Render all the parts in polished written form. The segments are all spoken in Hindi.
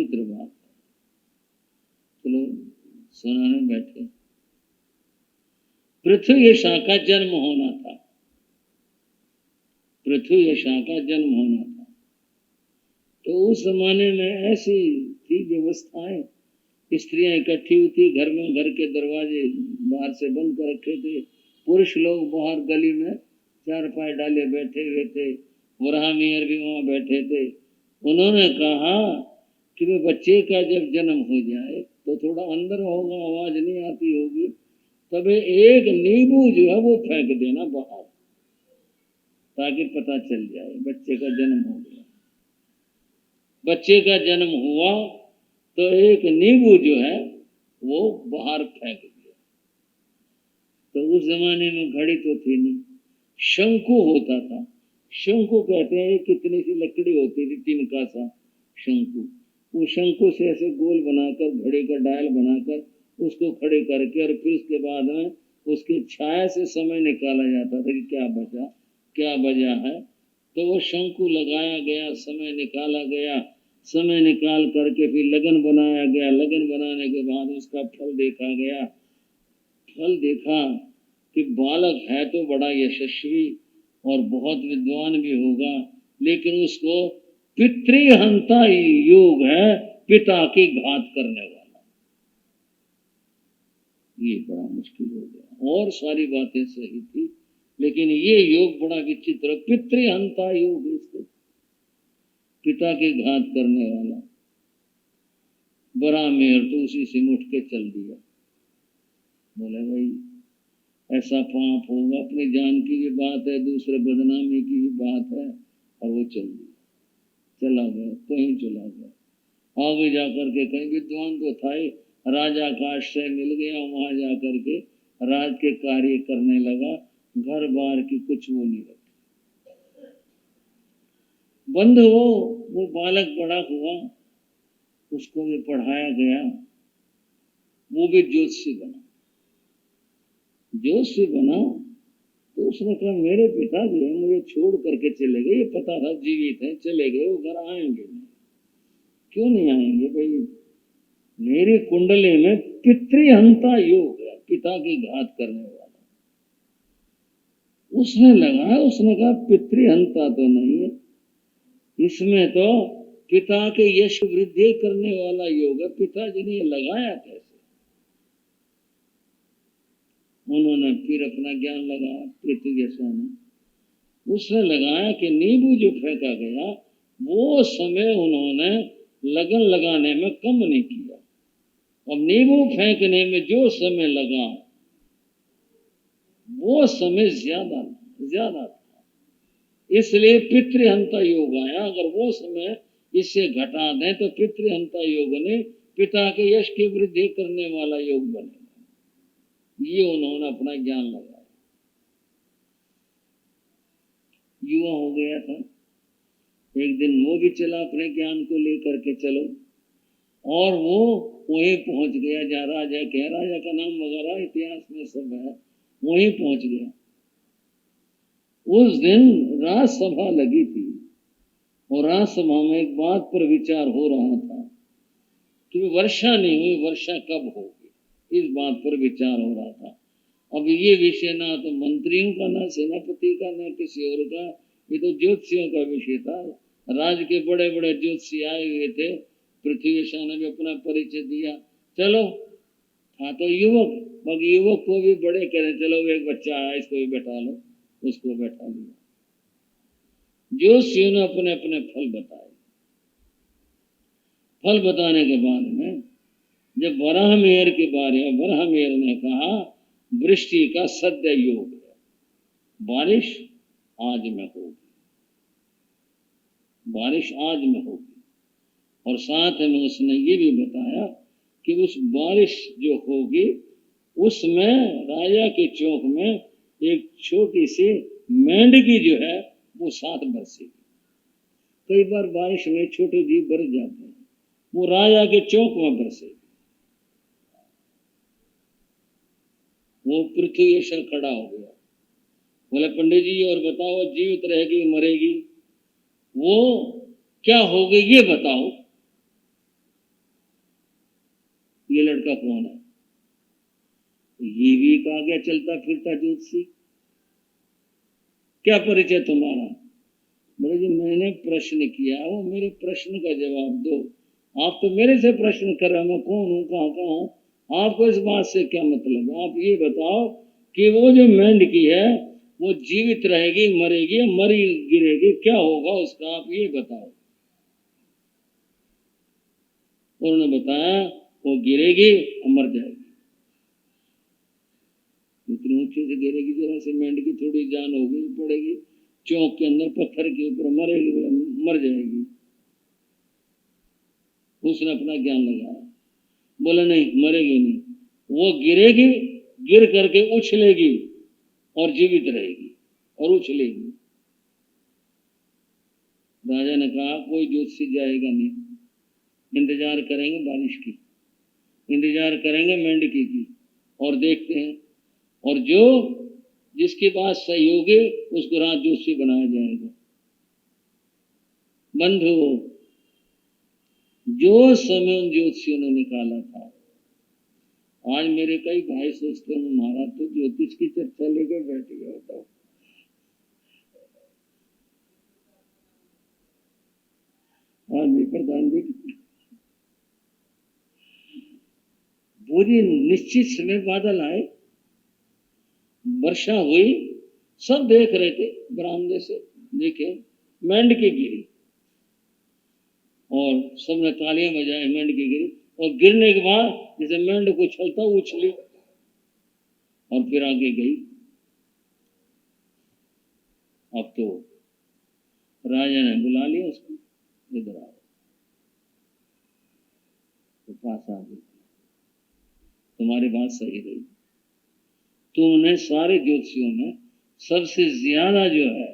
विचित्र बात है। चलो सुनाने बैठे। पृथ्वी यशा का जन्म होना था, पृथ्वी यशा का जन्म होना था। तो उस जमाने में ऐसी थी व्यवस्थाएं, स्त्रियां इकट्ठी हुई थी घर में, घर के दरवाजे बाहर से बंद कर रखे थे, पुरुष लोग बाहर गली में चारपाई डाले बैठे हुए थे, वराह मियर भी वहां बैठे थे। उन्होंने कहा कि वे बच्चे का जब जन्म हो जाए तो थोड़ा अंदर होगा, आवाज नहीं आती होगी, तभी एक नींबू जो है वो फेंक देना बाहर, ताकि पता चल जाए बच्चे का जन्म हो गया। बच्चे का जन्म हुआ तो एक नींबू जो है वो बाहर फेंक दिया। तो उस जमाने में घड़ी तो थी नहीं, शंकु होता था। शंकु कहते हैं कितनी सी लकड़ी होती थी, तिनका सा शंकु। वो शंकु से ऐसे गोल बनाकर, घड़ी का डायल बनाकर उसको खड़े करके, और फिर उसके बाद में उसकी छाया से समय निकाला जाता था कि क्या बचा क्या बजा है। तो वो शंकु लगाया गया, समय निकाला गया, समय निकाल करके फिर लगन बनाया गया, लगन बनाने के बाद उसका फल देखा गया। फल देखा कि बालक है तो बड़ा यशस्वी और बहुत विद्वान भी होगा, लेकिन उसको पितृहंता योग है, पिता के घात करने वाला। ये बड़ा मुश्किल हो गया। और सारी बातें सही थी, लेकिन ये योग बड़ा विचित्र, पितृहंता योग है इसको, पिता के घात करने वाला। बड़ा मेहर तो उसी से उठ के चल दिया। बोले भाई ऐसा पाप होगा, अपनी जान की भी बात है, दूसरे बदनामी की भी बात है, और वो चल दिया, चला गया, कहीं चला गया। आगे जाकर के कहीं विद्वान तो था ही, राजा का आश्रय मिल गया, वहां जाकर के राज के कार्य करने लगा, घर बार की कुछ वो नहीं रखी। बंद हो, वो बालक बड़ा हुआ, उसको भी पढ़ाया गया, वो भी ज्योतिषी बना। ज्योतिषी बना तो उसने कहा मेरे पिता जो है मुझे छोड़ करके चले गए, ये पता था जीवित है, चले गए, वो घर आएंगे नहीं। क्यों नहीं आएंगे भाई, मेरी कुंडली में पितृहंता योग है, पिता की घात करने वाला। उसने लगाया, उसने कहा पितृहंता तो नहीं है, इसमें तो पिता के यश वृद्धि करने वाला योग है, पिताजी ने लगाया कैसे? उन्होंने फिर अपना ज्ञान लगाया, पृथ्वी ने उसने लगाया कि नींबू जो फेंका गया वो समय उन्होंने लगन लगाने में कम नहीं किया, और नींबू फेंकने में जो समय लगा वो समय ज्यादा था, इसलिए पितृहंता योग आया। अगर वो समय इससे घटा दें तो पितृहंता योग ने पिता के यश की वृद्धि करने वाला योग बनेगा। ये उन्होंने अपना ज्ञान लगाया। युवा हो गया था, एक दिन वो भी चला अपने ज्ञान को लेकर के, चलो, और वो वहीं पहुंच गया जहाँ राजा के, राजा का नाम वगैरह इतिहास में सब है, वहीं पहुंच गया। उस दिन राजसभा लगी थी, और राजसभा में एक बात पर विचार हो रहा था कि वर्षा नहीं हुई, वर्षा कब होगी, इस बात पर विचार हो रहा था। अब ये विषय ना तो मंत्रियों का, ना सेनापति का, ना किसी और का, ये तो ज्योतिषियों का विषय था। राज्य के बड़े बड़े ज्योतिषी आए हुए थे, पृथ्वी शाह ने भी अपना परिचय दिया। चलो था तो युवक, मगर युवक को भी बड़े करें, चलो एक बच्चा आया इसको भी बैठा लो, उसको बैठा लिया। ज्योतिषियों ने अपने अपने फल बताए। फल बताने के बाद में जब वराह मेहर के बारे में, वराह मेहर ने कहा वृष्टि का सद्य योग है, बारिश आज में होगी, बारिश आज में होगी। और साथ में उसने ये भी बताया कि उस बारिश जो होगी उसमें राजा के चौक में एक छोटी सी मेंढकी जो है वो साथ बरसेगी। कई बार बारिश में छोटे जीव बरस जाते हैं, वो राजा के चौक में बरसेगी। वो पृथ्वी ऐसा खड़ा हो गया, बोले पंडित जी और बताओ, जीवित रहेगी मरेगी, वो क्या होगी ये बताओ। ये लड़का कौन है? ये भी कहा गया चलता फिरता ज्योतिषी। क्या परिचय तुम्हारा? बोले जी मैंने प्रश्न किया, वो मेरे प्रश्न का जवाब दो। आप तो मेरे से प्रश्न कर रहे हो, मैं कौन हूँ, कहाँ कहाँ हूँ, आपको इस बात से क्या मतलब? आप ये बताओ कि वो जो मेंढकी है वो जीवित रहेगी, मरेगी, मरी गिरेगी, क्या होगा उसका, आप ये बताओ। उन्होंने बताया वो गिरेगी और मर जाएगी। इतनी ऊंचे से गिरेगी, जरा से मेंढकी थोड़ी जान होगी, पड़ेगी चौक के अंदर पत्थर के ऊपर, मरेगी, मर जाएगी। उसने अपना ज्ञान लगाया, बोला नहीं मरेगी नहीं, वो गिरेगी, गिर करके उछलेगी और जीवित रहेगी और उछलेगी। राजा ने कहा कोई ज्योतिषी जाएगा नहीं, इंतजार करेंगे बारिश की, इंतजार करेंगे मेंढकी की, और देखते हैं, और जो जिसकी बात सही होगी उसको रात ज्योतिषी बनाया जाएगा। बंधु, जो समय उन ज्योतिषियों ने निकाला था, आज मेरे कई भाई सोचते हैं महाराज तो ज्योतिष की चर्चा लेकर बैठ गया होता। आज भी प्रधान जी पूरी निश्चित समय बादल आए, वर्षा हुई, सब देख रहे थे बरामदे से, देखे मेंढकी गिरी और सबने तालियां बजाई, मेंढकी गिरी, और गिरने के बाद जैसे मेंढक उछलता उछली और फिर आगे गई। अब तो राजा ने बुला लिया उसको, इधर आओ, तो पास आ गई, तुम्हारी बात सही रही, तुमने सारे ज्योतिषियों में सबसे ज्यादा जो है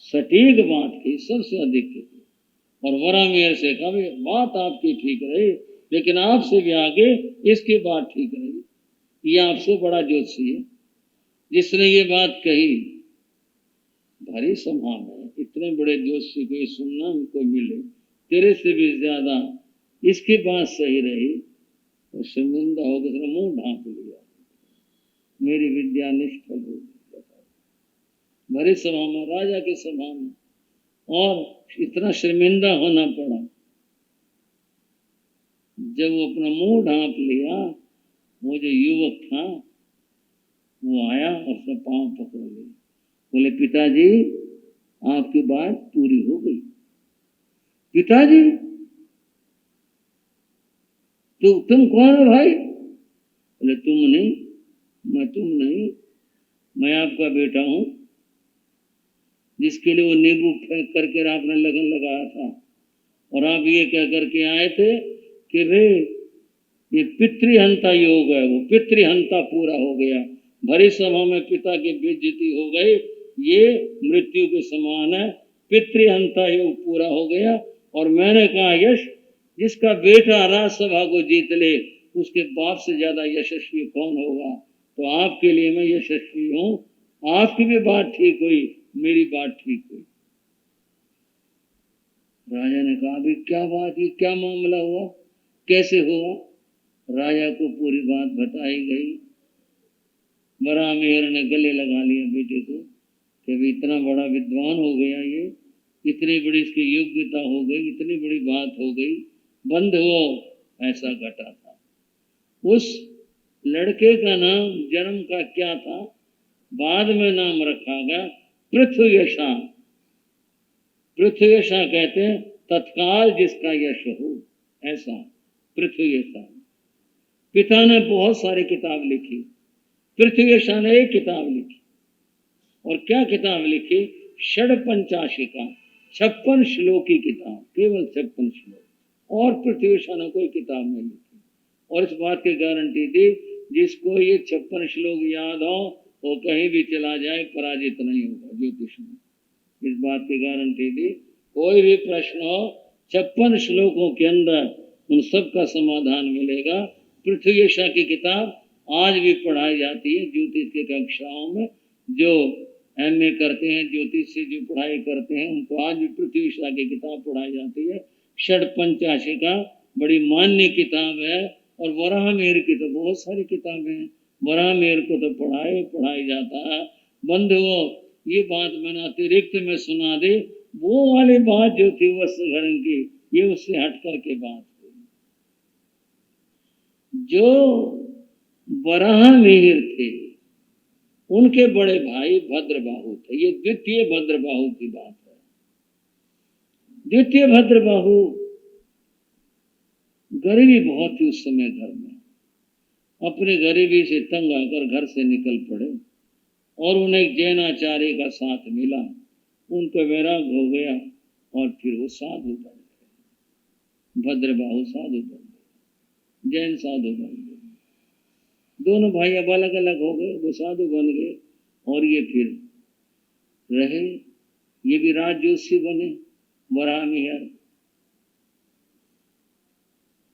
सटीक बात की, सबसे अधिक की, और वरामियर से कहा बात आपकी ठीक रही, लेकिन आपसे भी आगे इसकी बात ठीक रही, ये आपसे बड़ा ज्योतिषी है जिसने ये बात कही। भारी सम्मान है, इतने बड़े ज्योतिषी को ये सुनना हमको मिले, तेरे से भी ज्यादा इसकी बात सही रही, तो शर्मिंदा होकर उसने मुंह ढांक लिया, मेरी विद्या निष्फल हो गई। भरी सभा में, राजा की सभा में, और इतना शर्मिंदा होना पड़ा। जब वो अपना मुंह ढांप लिया, वो जो युवक था वो आया और उसने पांव पकड़ लिए, बोले पिताजी आपकी बात पूरी हो गई। पिताजी? तो तुम कौन हो भाई? बोले तुम नहीं, मैं तुम नहीं, मैं आपका बेटा हूं जिसके लिए वो नींबू फेंक करके आपने लगन लगाया था, और आप ये कह करके आए थे कि रे ये पितृहंता योग है, वो पितृहंता पूरा हो गया। भरी सभा में पिता की बेइज्जती हो गई, ये मृत्यु के समान है, पितृहंता योग पूरा हो गया। और मैंने कहा यश जिसका बेटा राज्यसभा को जीत ले उसके बाप से ज्यादा यशस्वी कौन होगा? तो आपके लिए मैं यशस्वी हूं, आपकी भी बात ठीक हुई, मेरी बात ठीक हुई। राजा ने कहा अभी क्या बात हुई, क्या मामला हुआ, कैसे हुआ? राजा को पूरी बात बताई गई। बरामेर ने गले लगा लिया बेटे को कि अभी इतना बड़ा विद्वान हो गया, ये इतनी बड़ी इसकी योग्यता हो गई, इतनी बड़ी बात हो गई। बंद हो, ऐसा घटा था। उस लड़के का नाम जन्म का क्या था, बाद में नाम रखा गया पृथ्वीयशा। पृथ्वीयशा कहते हैं तत्काल जिसका यश हो, ऐसा पृथ्वीयशा। पिता ने बहुत सारी किताब लिखी, पृथ्वीयशा ने एक किताब लिखी, और क्या किताब लिखी? षड्पंचाशिका, 56 श्लोक की किताब, केवल 56 श्लोक, और पृथ्वीयशा ने कोई किताब नहीं लिखी। और इस बात की गारंटी दी जिसको ये 56 श्लोक याद हो वो कहीं भी चला जाए पराजित नहीं होगा ज्योतिष में, इस बात की गारंटी दी। कोई भी प्रश्न हो 56 श्लोकों के अंदर उन सब का समाधान मिलेगा। पृथ्वीयशा की किताब आज भी पढ़ाई जाती है ज्योतिष की कक्षाओं में। जो MA करते हैं, ज्योतिष से जो पढ़ाई करते हैं, उनको आज भी पृथ्वीयशा की किताब पढ़ाई जाती है। षड्पंचाशिका बड़ी मान्य किताब है, और वराह मेहर की तो बहुत सारी किताबें हैं, वराह मेहर को तो पढ़ाई जाता है। बंधुओं, ये बात मैंने अतिरिक्त में सुना दी, वो वाली बात जो थी वस्त्रहरण की, ये उससे हट करके बात हुई। जो वराह मिहिर थे उनके बड़े भाई भद्रबाहु थे। ये द्वितीय भद्रबाहु की बात है। द्वितीय भद्रबाहु, गरीबी बहुत थी उस समय घर में, अपने गरीबी से तंग आकर घर से निकल पड़े और उन्हें एक जैनाचार्य का साथ मिला, उनको वैराग हो गया और फिर वो साधु बन गए। भद्रबाहु साधु बन गए, जैन साधु बन गए। दोनों भाई अब अलग अलग हो गए, वो साधु बन गए और ये फिर रहे। ये भी राजजोशी बने, वराह मिहिर।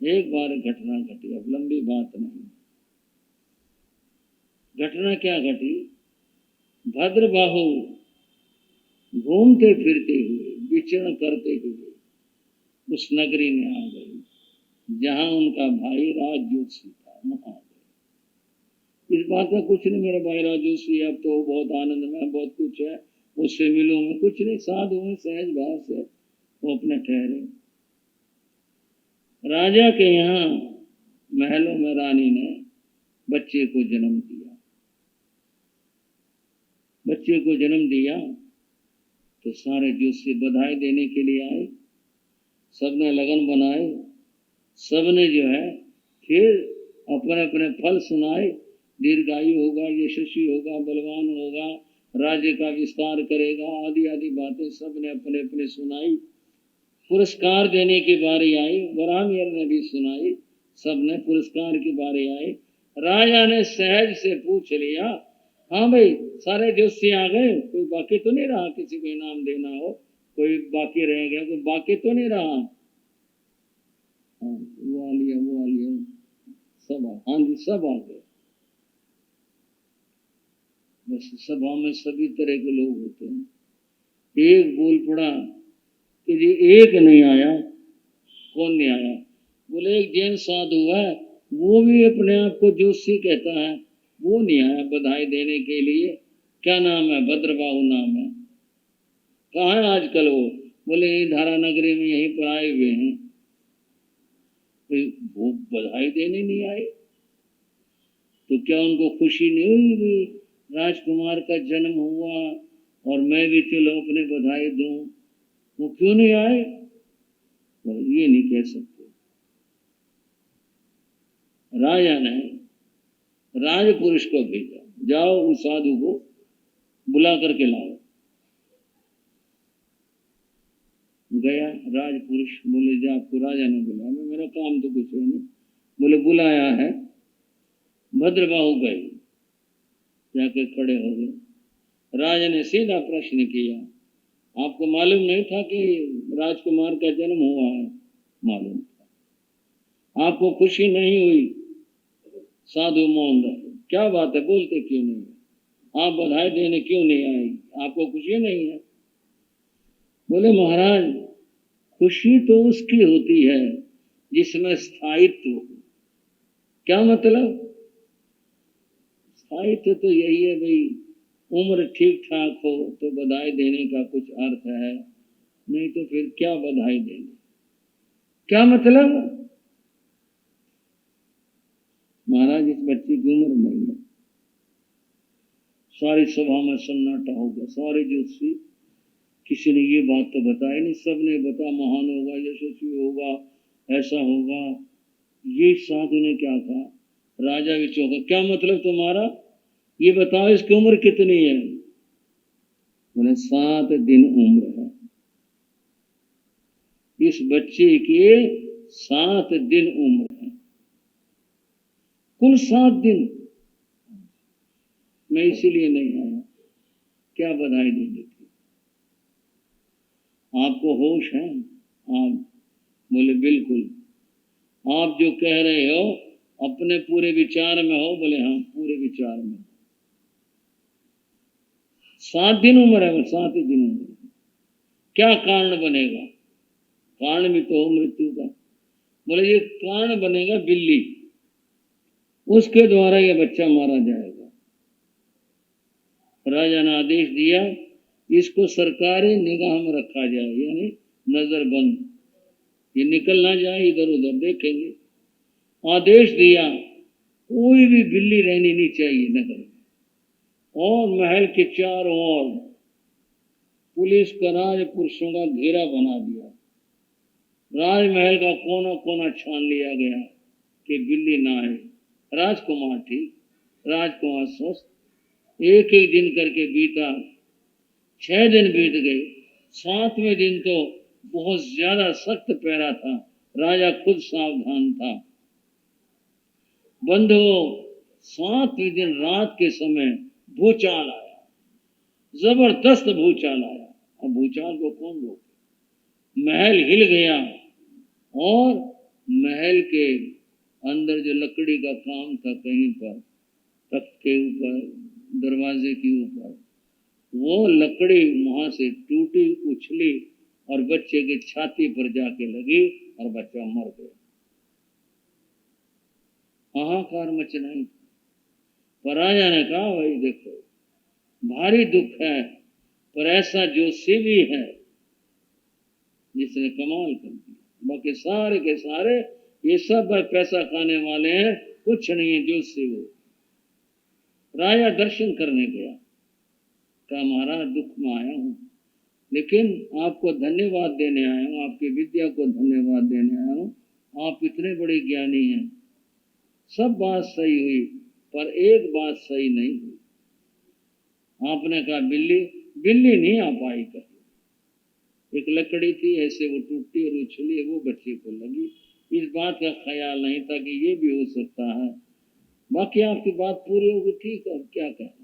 एक बार घटना घटी, अब लंबी बात नहीं। घटना क्या घटी? भद्रबाहु घूमते फिरते हुए, विचरण करते हुए उस नगरी में आ गए जहां उनका भाई राजजोशी था। वहां इस बात का कुछ नहीं, मेरा भाई राजजोशी अब तो बहुत आनंद में, बहुत कुछ है, उससे मिलो में कुछ नहीं, साधु में सहज भाव से वो अपने ठहरे। राजा के यहाँ महलों में रानी ने बच्चे को जन्म दिया। बच्चे को जन्म दिया तो सारे जोशी बधाई देने के लिए आए, सबने लगन बनाए, सबने जो है फिर अपने अपने फल सुनाए, दीर्घायु होगा, यशस्वी होगा, बलवान होगा, राज्य का विस्तार करेगा, आदि आदि बातें सबने अपने अपने सुनाई। पुरस्कार देने की बारी आई, वराह मिहिर ने भी सुनाई, सबने पुरस्कार की बारी आई। राजा ने सहज से पूछ लिया, हाँ भाई सारे जोशी आ गए, कोई बाकी तो नहीं रहा, किसी को इनाम देना हो, कोई बाकी रह गया, कोई बाकी तो नहीं रहा? हाँ, वो आ लिया, वो आ लिया, सब हाँ जी सब आ गए। बस सभा में सभी तरह के लोग होते हैं। एक बोल पड़ा कि जी एक नहीं आया। कौन नहीं आया? बोले एक जैन साधु है, वो भी अपने आप को जोशी कहता है, वो नहीं आया बधाई देने के लिए। क्या नाम है? भद्रबाहु नाम है। कहाँ है आजकल वो? बोले यही धारा नगरी में, यहीं पर आए हुए हैं। वो बधाई देने नहीं आए तो क्या उनको खुशी नहीं हुई राजकुमार का जन्म हुआ और मैं भी चलो अपने बधाई दूं? वो क्यों नहीं आए? ये नहीं कह सकते। राजा ने राजपुरुष को भेजा, जाओ उस साधु को बुला करके लाओ। गया राजपुरुष, बोले जा, आपको राजा ने बुलाया। मेरा काम तो कुछ है नहीं। बोले बुलाया है। भद्रबाहु गए, जाके खड़े हो गए। राजा ने सीधा प्रश्न किया, आपको मालूम नहीं था कि राजकुमार का जन्म हुआ है? मालूम था। आपको खुशी नहीं हुई? साधु मौन रहे। क्या बात है, बोलते क्यों नहीं? आप बधाई देने क्यों नहीं आए? आपको खुशी नहीं है? बोले महाराज, खुशी तो उसकी होती है जिसमें स्थायित्व हो। क्या मतलब? स्थायित्व तो यही है भाई, उम्र ठीक ठाक हो तो बधाई देने का कुछ अर्थ है, नहीं तो फिर क्या बधाई देने? क्या मतलब? महाराज इस बच्चे की उम्र नहीं है। सारी सभा में सन्नाटा हो गया। सारे जोशी, किसी ने ये बात तो बताई नहीं, सबने बता महान होगा, यशस्वी होगा, ऐसा होगा। ये साधु ने क्या कहा? राजा भी चौंका। क्या मतलब तुम्हारा? ये बताओ इसकी उम्र कितनी है? बोले 7 दिन उम्र है। इस बच्चे की 7 दिन उम्र है, कुल 7 दिन। मैं इसीलिए नहीं आया। क्या बधाई देनी थी? आपको होश है? आप बोले बिल्कुल। आप जो कह रहे हो अपने पूरे विचार में हो? बोले हाँ, पूरे विचार में। 7 दिन उम्र है, 7 ही दिन उम्र है। क्या कारण बनेगा? कारण भी तो हो मृत्यु का। बोले ये कारण बनेगा बिल्ली। उसके द्वारा ये बच्चा मारा जाएगा। राजा ने आदेश दिया इसको सरकारी निगाह में रखा जाए, यानी नजरबंद, ये निकल ना जाए, इधर उधर देखेंगे। आदेश दिया कोई भी बिल्ली रहनी नहीं चाहिए नगर में, और महल के चारों ओर पुलिस का राज पुरुषों का घेरा बना दिया। राजमहल का कोना कोना छान लिया गया कि बिल्ली ना आए। राजकुमार ठीक, राजकुमार स्वस्थ। एक एक दिन करके बीता, 6 दिन बीत गए। 7वें दिन तो बहुत ज्यादा सख्त पहरा था, राजा खुद सावधान था। बंधुओं, 7वें दिन रात के समय भूचाल आया, जबरदस्त भूचाल आया। अब भूचाल को कौन रोके? महल हिल गया और महल के अंदर जो लकड़ी का काम था, कहीं पर तख्त के ऊपर, दरवाजे के ऊपर, वो लकड़ी वहां से टूटी, उछली और बच्चे की छाती पर जाके लगी और बच्चा मर गया। हाहाकार मचना ही। पर राजा ने कहा भाई देखो, भारी दुख है, पर ऐसा जोशी भी है जिसने कमाल कर दिया। बाकी सारे के सारे ये सब पैसा खाने वाले हैं, कुछ नहीं है जोशी। वो राजा दर्शन करने गया, कहा महाराज दुख में आया हूं, लेकिन आपको धन्यवाद देने आया हूं, आपकी विद्या को धन्यवाद देने आया हूं, आप इतने बड़े ज्ञानी हैं। सब बात सही हुई, पर एक बात सही नहीं हुई। आपने कहा बिल्ली, बिल्ली नहीं आ पाई कहीं। एक लकड़ी थी ऐसे, वो टूटी और उछली, वो बच्चे को लगी। इस बात का ख्याल नहीं था कि ये भी हो सकता है। बाकी आपकी बात पूरी होगी, ठीक है, क्या कहना।